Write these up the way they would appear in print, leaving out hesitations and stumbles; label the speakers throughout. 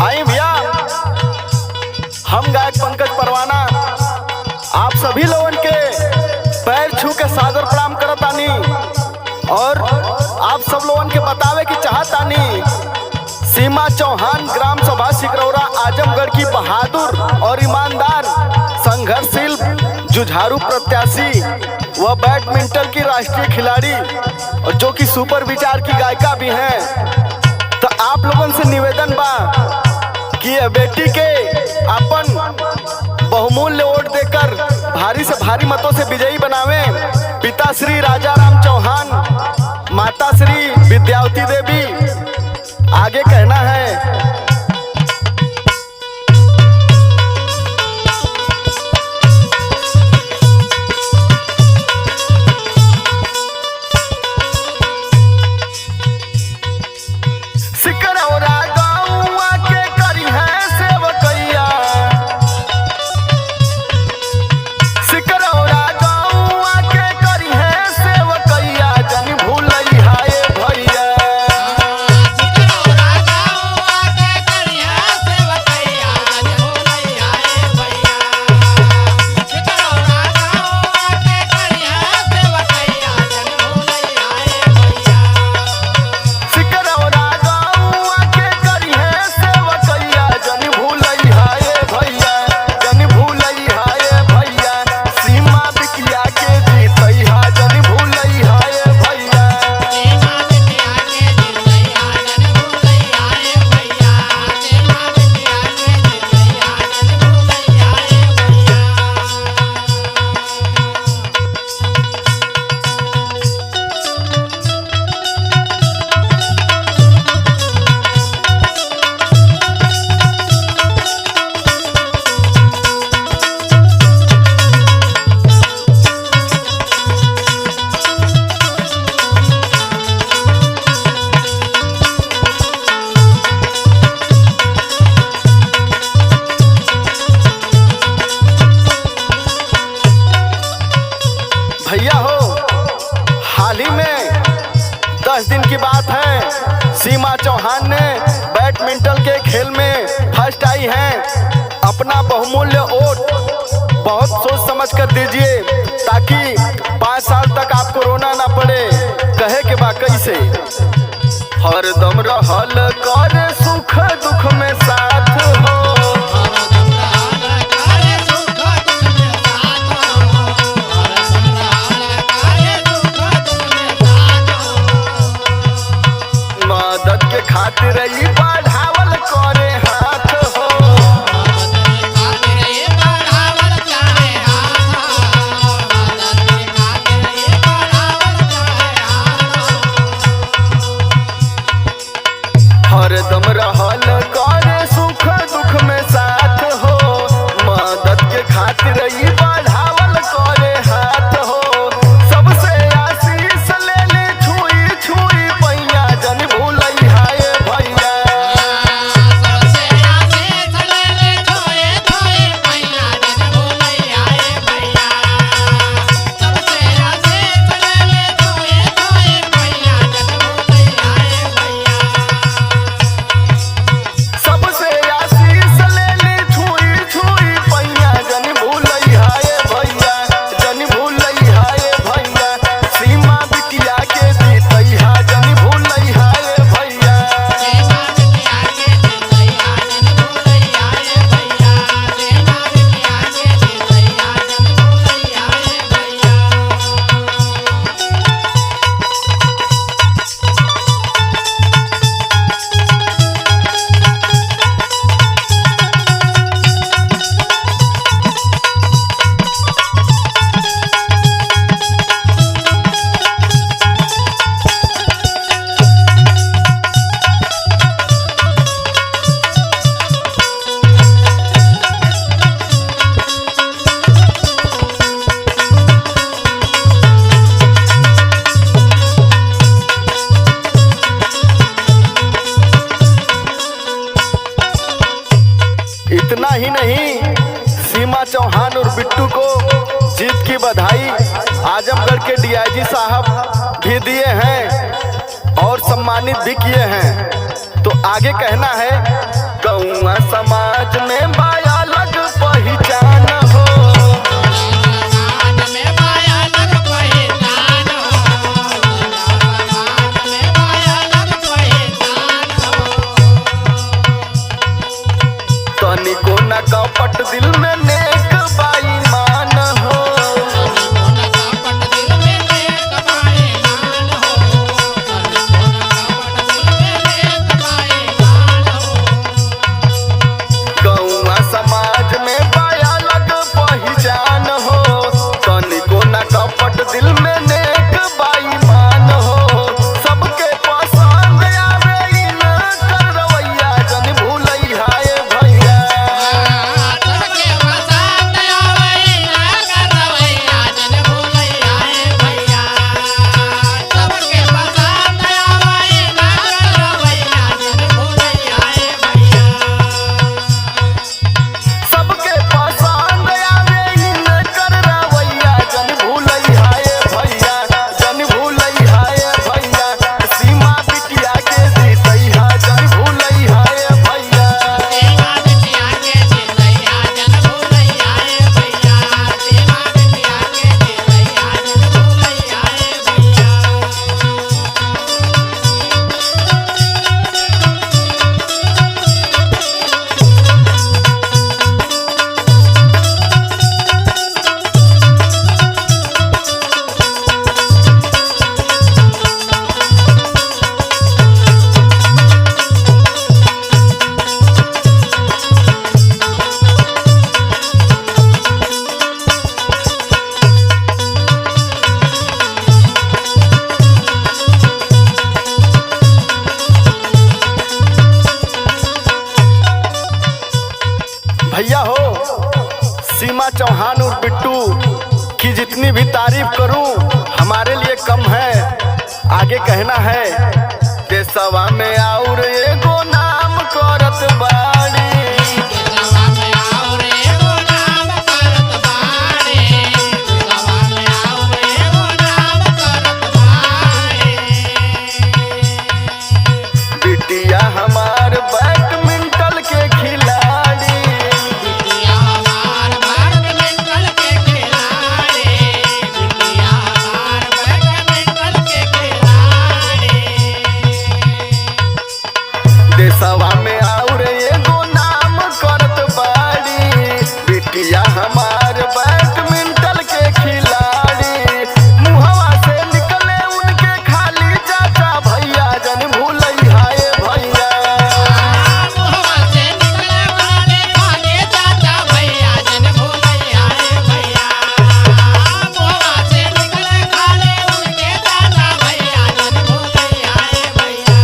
Speaker 1: आई भैया, हम गायक पंकज परवाना आप सभी लोगन के पैर छू के सादर प्रणाम करतानी और आप सब लोगन के बतावे की चाहतानी सीमा चौहान ग्राम सभा सिकरौरा आजमगढ़ की बहादुर और ईमानदार संघर्षशील जुझारू प्रत्याशी व बैडमिंटन की राष्ट्रीय खिलाड़ी और जो कि सुपर विचार की गायिका भी हैं। तो आप लोगों से निवेदन बा कि ये बेटी के अपन बहुमूल्य वोट देकर भारी से भारी मतों से विजयी बनावे। पिता श्री राजा राम चौहान, माता श्री विद्यावती देवी। आगे कहना है, सिकरौरा गौवा के करी है सेवकैया, सिकरौरा गौवा के करी है सेवकैया, जन भूलई हाय भैया।
Speaker 2: सिकरौरा गौवा के करी है सेवकैया, जन भूलई हाय भैया। सिकरौरा गौवा के करी है सेवकैया, जन भूलई हाय भैया।
Speaker 1: सिकरौरा गौवा के करी है सेवकैया, जन भूलई हाय भैया, जन भूलई हाय भैया। सीमा बिटिया के जीतई हा, जन भूलई हाय भैया।
Speaker 2: सीमा बिटिया के जीतई हा, जन भूलई हाय भैया। सीमा बिटिया के जीतई हा, जन भूलई हाय भैया।
Speaker 1: भैया हो, हाल ही में 10 दिन की बात है, सीमा चौहान ने बैडमिंटन के खेल में फर्स्ट आई हैं। अपना बहुमूल्य वोट बहुत सोच समझ कर दीजिए ताकि 5 साल तक आपको रोना ना पड़े। कहे के बा कैसे, हरदम रहल कर सुख दुख में साथ हो,
Speaker 2: हरदम रहल करे सुख दुख में साथ हो। हरदम रहल करे सुख दुख में साथ हो।
Speaker 1: मदद के खातिर ई बढ़ावल करे हाथ हो।
Speaker 2: मदद के खातिर ये बढ़ावल चाहे हाथ हो। मदद के खातिर ये बढ़ावल चाहे हाथ हो।
Speaker 1: हरदम रहल करे सुख दुख में साथ हो, मदद के खातिर ई बढ़ावल करे हाथ हो। सबसे आशीष ले ले छुई छुई पैया, जन भूलई हाय भैया।
Speaker 2: सबसे आशीष ले ले छोए छोए पैया, जन भूलई हाय भैया। सबसे आशीष ले ले छोए छोए पैया, जन भूलई हाय भैया।
Speaker 1: सबसे आशीष ले ले छुई छुई पैया, जन भूलई हाय भैया, जन भूलई हाय भैया। सीमा बिटिया के जीतई हा, जन भूलई हाय भैया।
Speaker 2: सीमा बिटिया के जीतई हा, जन भूलई हाय भैया। सीमा बिटिया के जीतई हा, जन भूलई हाय
Speaker 1: इतना ही नहीं, सीमा चौहान और बिट्टू को जीत की बधाई आजमगढ़ के डीआईजी साहब भी दिए हैं। और सम्मानित भी किए हैं। तो आगे कहना है, गौवा समाज में बाया अलग पहचान हो।
Speaker 2: समाज में माया लग पहचान हो, समाज में माया लग पहचान हो।
Speaker 1: तनिको न कपट दिल में नेक बेईमान हो।
Speaker 2: कौन कपट दिल में नेक बेईमान हो, कौन कपट दिल में नेक बेईमान हो।
Speaker 1: गौवा समाज में बाया अलग पहचान हो। तनिको न कपट दिल में नेक बेईमान हो। सबके पसंद आवे इनकर रवैया, जन भूलैया ए भैया।
Speaker 2: सबके पसंद आवे इनकर रवैया, जन भूलैया ए भैया। सबके पसंद आवे इनकर रवैया, जन भूलैया ए भैया।
Speaker 1: सबके पसंद आवे इनकर रवैया, जन भूलैया ए भैया, जन भूलैया ए भैया। सीमा बिटिया के जीतैया, जन भूलैया ए भैया।
Speaker 2: सीमा बिटिया के जीतैया, जन भूलैया ए भैया। सीमा बिटिया के जीतैया, जन भूलैया
Speaker 1: भैया हो, सीमा चौहान और बिट्टू की जितनी भी तारीफ करूं हमारे लिए कम है। आगे कहना है, देशवा में और एगो नाम करत बाड़ी।
Speaker 2: देशवा में और एगो नाम करत बाड़े, देशवा में और एगो नाम करत बाड़े।
Speaker 1: बिटिया हमार बैडमिंटन के खिलाड़ी।
Speaker 2: बिटिया हमार बैडमिंटन के खिलाड़ी, बिटिया हमार बैडमिंटन के खिलाड़ी।
Speaker 1: देशवा में और एगो नाम करत बाड़ी। बिटिया हमार बैडमिंटन के खिलाड़ी। मुहवा से निकले उनके खाली चाचा भैया, जन भूलैया ए भैया।
Speaker 2: मुहवा से निकले खाले खाले चाचा भैया, जन भूलैया ए भैया। मुहवा से निकले खाले उनके चाचा भैया, जन भूलैया ए भैया।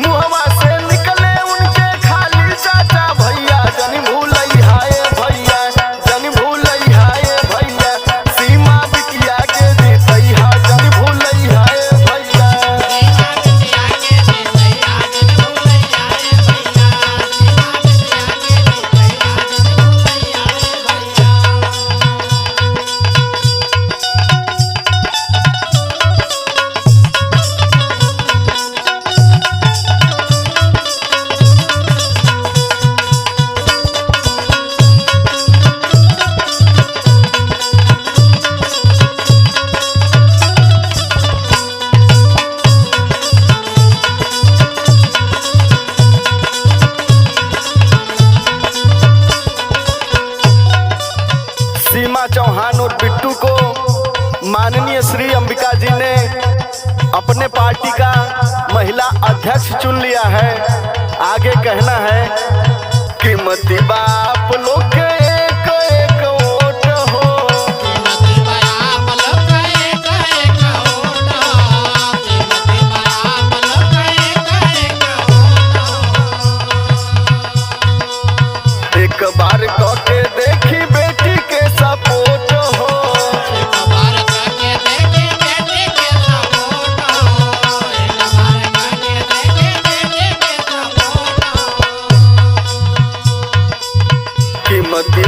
Speaker 1: मुहवा से निकले उनके खाली चाचा भैया, जन भूलैया ए भैया, जन भूलैया ए भैया। सीमा बिटिया के जीतैया, जन भूलैया ए भैया।
Speaker 2: सीमा बिटिया के जीतैया, जन भूलैया ए भैया। सीमा बिटिया के जीतैया, जन भूलैया
Speaker 1: सीमा चौहान और बिट्टू को माननीय श्री अंबिका जी ने अपने पार्टी का महिला अध्यक्ष चुन लिया है। आगे कहना है, कीमती बाप लोग के एक एक वोट हो।
Speaker 2: कीमती बाप लोग का एक एक वोट हो, कीमती बाप लोग का एक एक वोट हो।
Speaker 1: एक बार कह के देखी बेटी के सपोर्ट हो।
Speaker 2: एक बार करके देखे बेटे के सपोर्ट हो, एक बार करके देखे बेटे के सपोर्ट हो।
Speaker 1: कीमती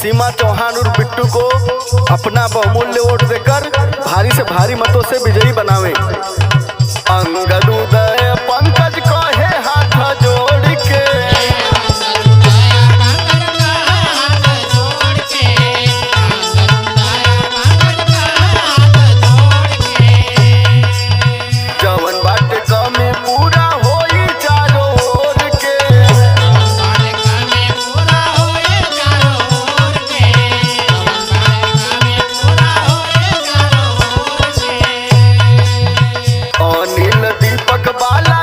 Speaker 1: सीमा चौहान और बिट्टू को अपना बहुमूल्य वोट देकर भारी से भारी मतों से विजयी बनावे। अंगद उदय पंकज कहे हाथ जोड़ के, जवन बाटे कमी पूरा होई चारों ओर के। अनिल दीपक बाला